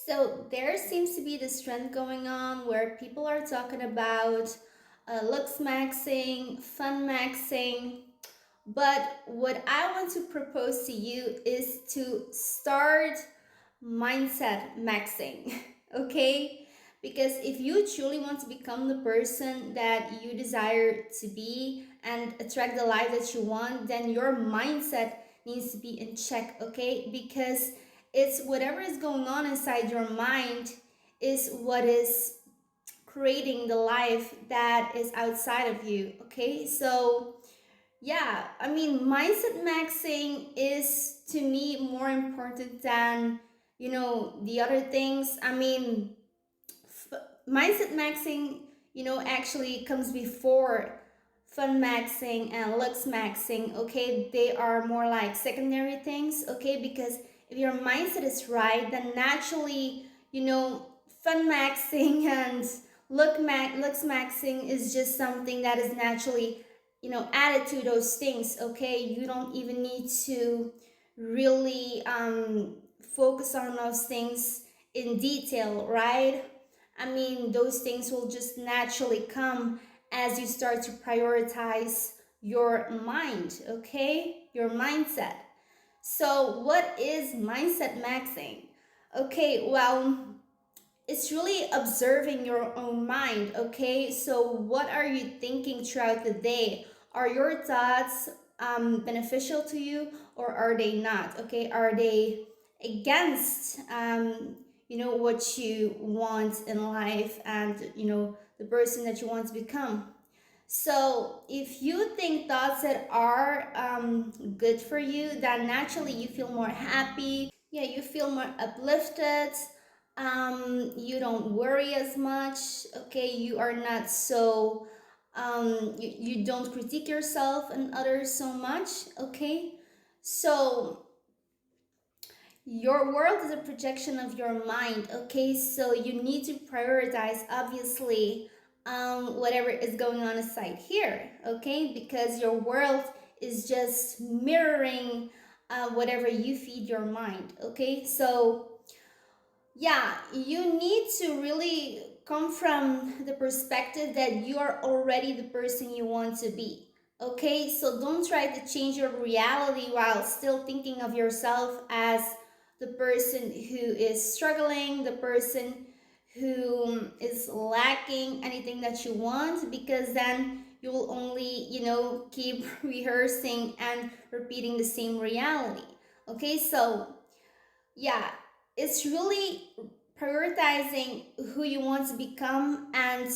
So there seems to be this trend going on where people are talking about looks maxing, fun maxing. But what I want to propose to you is to start mindset maxing, okay? Because if you truly want to become the person that you desire to be and attract the life that you want, then your mindset needs to be in check, okay? Because it's whatever is going on inside your mind is what is creating the life that is outside of you, okay? So yeah, I mean, mindset maxing is to me more important than, the other things. I mean, mindset maxing, actually comes before fun maxing and looks maxing, okay? They are more like secondary things, okay? Because if your mindset is right, then naturally, fun maxing and looks maxing is just something that is naturally, added to those things, okay? You don't even need to really focus on those things in detail, right? I mean, those things will just naturally come as you start to prioritize your mind, okay? Your mindset. So, what is mindset maxing? Okay, well, it's really observing your own mind, okay? So, what are you thinking throughout the day? Are your thoughts beneficial to you or are they not? Okay, are they against what you want in life and the person that you want to become? So if you think thoughts that are good for you, then naturally you feel more happy. Yeah, you feel more uplifted. You don't worry as much. Okay, you are not so. You don't critique yourself and others so much. Okay, so your world is a projection of your mind, okay? So you need to prioritize, obviously, whatever is going on aside here, okay? Because your world is just mirroring whatever you feed your mind, okay? So yeah, you need to really come from the perspective that you are already the person you want to be. Okay, so don't try to change your reality while still thinking of yourself as the person who is struggling, the person who is lacking anything that you want, because then you will only, keep rehearsing and repeating the same reality. Okay, so yeah, it's really prioritizing who you want to become and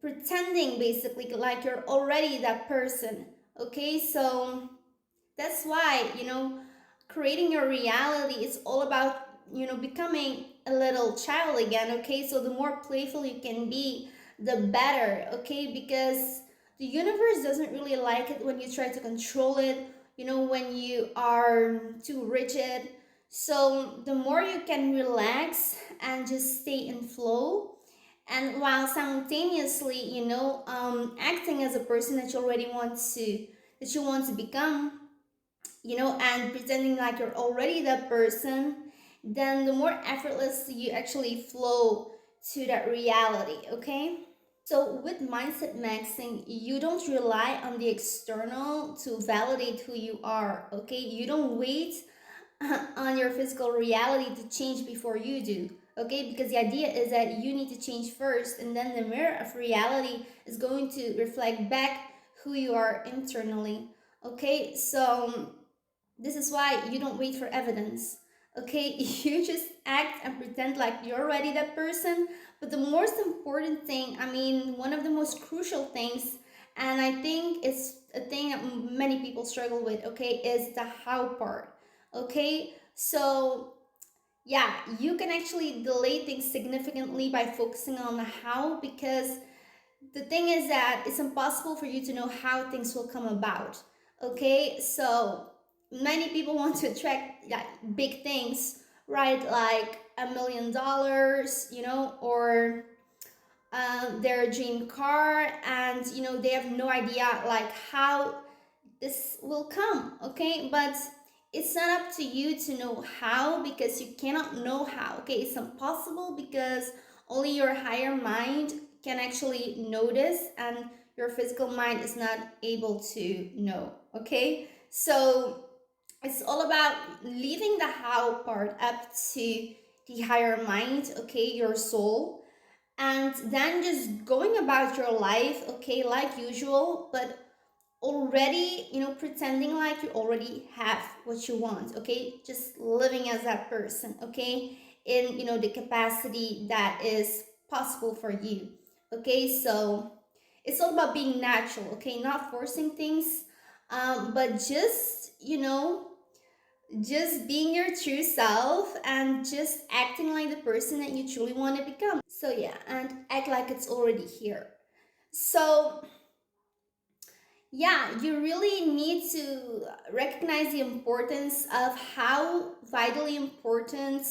pretending basically like you're already that person. Okay, so that's why creating your reality is all about becoming a little child again. Okay, so the more playful you can be, the better. Okay, because the universe doesn't really like it when you try to control it, when you are too rigid. So the more you can relax and just stay in flow, and while simultaneously acting as a person that you want to become, and pretending like you're already that person, then the more effortlessly you actually flow to that reality, okay? So with mindset maxing, you don't rely on the external to validate who you are, okay? You don't wait on your physical reality to change before you do, okay? Because the idea is that you need to change first, and then the mirror of reality is going to reflect back who you are internally, okay? So this is why you don't wait for evidence, okay? You just act and pretend like you're already that person. But the most important thing, I mean, one of the most crucial things, and I think it's a thing that many people struggle with, okay, is the how part, okay? So yeah, you can actually delay things significantly by focusing on the how, because the thing is that it's impossible for you to know how things will come about, okay? So many people want to attract big things, right? Like $1 million, or their dream car, and they have no idea like how this will come, okay? But it's not up to you to know how, because you cannot know how. Okay, it's impossible, because only your higher mind can actually notice, and your physical mind is not able to know. Okay, so it's all about leaving the how part up to the higher mind, okay, your soul, and then just going about your life, okay, like usual, but already, pretending like you already have what you want, okay, just living as that person, okay, in, the capacity that is possible for you. Okay, so it's all about being natural, okay, not forcing things, but just being your true self, and just acting like the person that you truly want to become. So yeah, and act like it's already here. So yeah, you really need to recognize the importance of how vitally important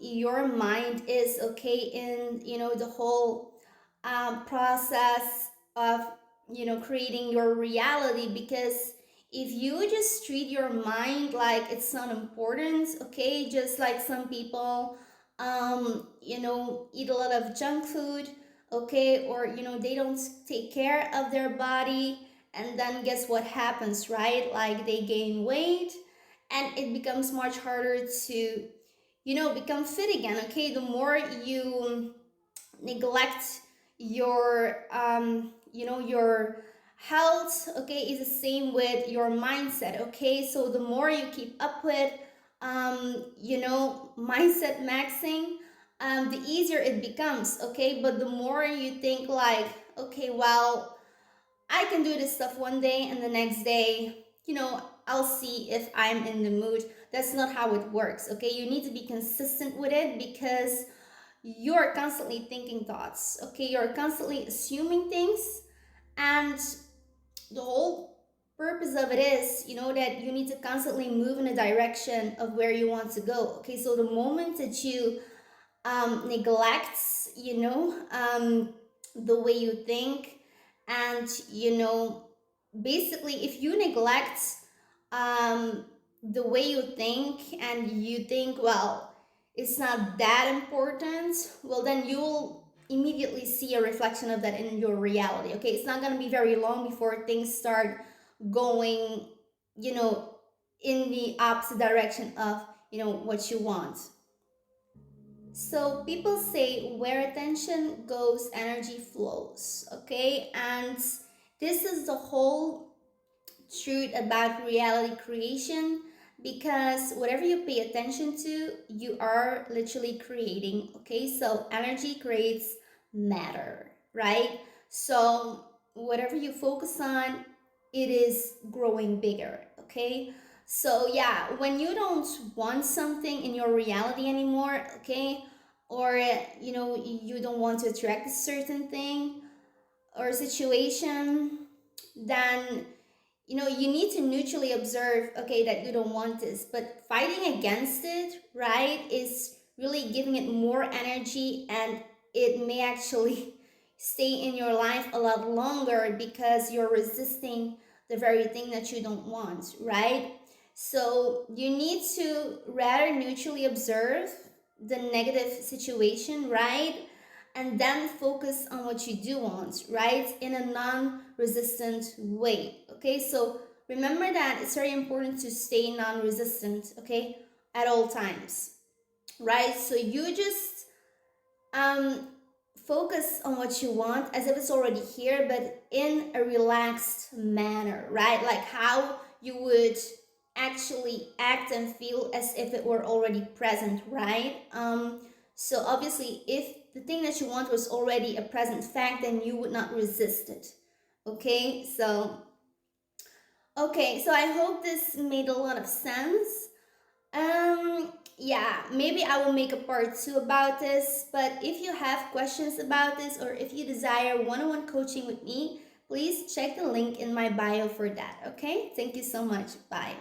your mind is, okay, in, the whole process of, creating your reality. Because if you just treat your mind like it's not important, okay, just like some people eat a lot of junk food, okay, or they don't take care of their body, and then guess what happens, right? Like they gain weight, and it becomes much harder to become fit again. Okay, the more you neglect your health, okay, is the same with your mindset. Okay, so the more you keep up with mindset maxing, the easier it becomes. Okay, but the more you think like, okay, well, I can do this stuff one day, and the next day, I'll see if I'm in the mood. That's not how it works. Okay, you need to be consistent with it, because you're constantly thinking thoughts. Okay, you're constantly assuming things, and the whole purpose of it is, that you need to constantly move in a direction of where you want to go. Okay, so the moment that you neglect, the way you think, and basically, if you neglect the way you think, and you think, well, it's not that important, well, then you'll immediately see a reflection of that in your reality. Okay, it's not going to be very long before things start going, you know in the opposite direction of what you want. So people say where attention goes, energy flows. Okay, and this is the whole truth about reality creation, because whatever you pay attention to, you are literally creating. Okay, so energy creates matter, right? So whatever you focus on, it is growing bigger. Okay, so yeah, when you don't want something in your reality anymore, okay, or you don't want to attract a certain thing or situation, then you need to neutrally observe, okay, that you don't want this, but fighting against it, right, is really giving it more energy, and it may actually stay in your life a lot longer, because you're resisting the very thing that you don't want, right? So you need to rather neutrally observe the negative situation, right, and then focus on what you do want, right, in a non-resistant way. Okay, so remember that it's very important to stay non-resistant, okay, at all times, right? So you just um focus on what you want as if it's already here, but in a relaxed manner, right? Like how you would actually act and feel as if it were already present, right? So obviously, if the thing that you want was already a present fact, then you would not resist it. Okay, so I hope this made a lot of sense. Yeah, maybe I will make a part 2 about this, but if you have questions about this, or if you desire one-on-one coaching with me, please check the link in my bio for that. Okay, thank you so much. Bye.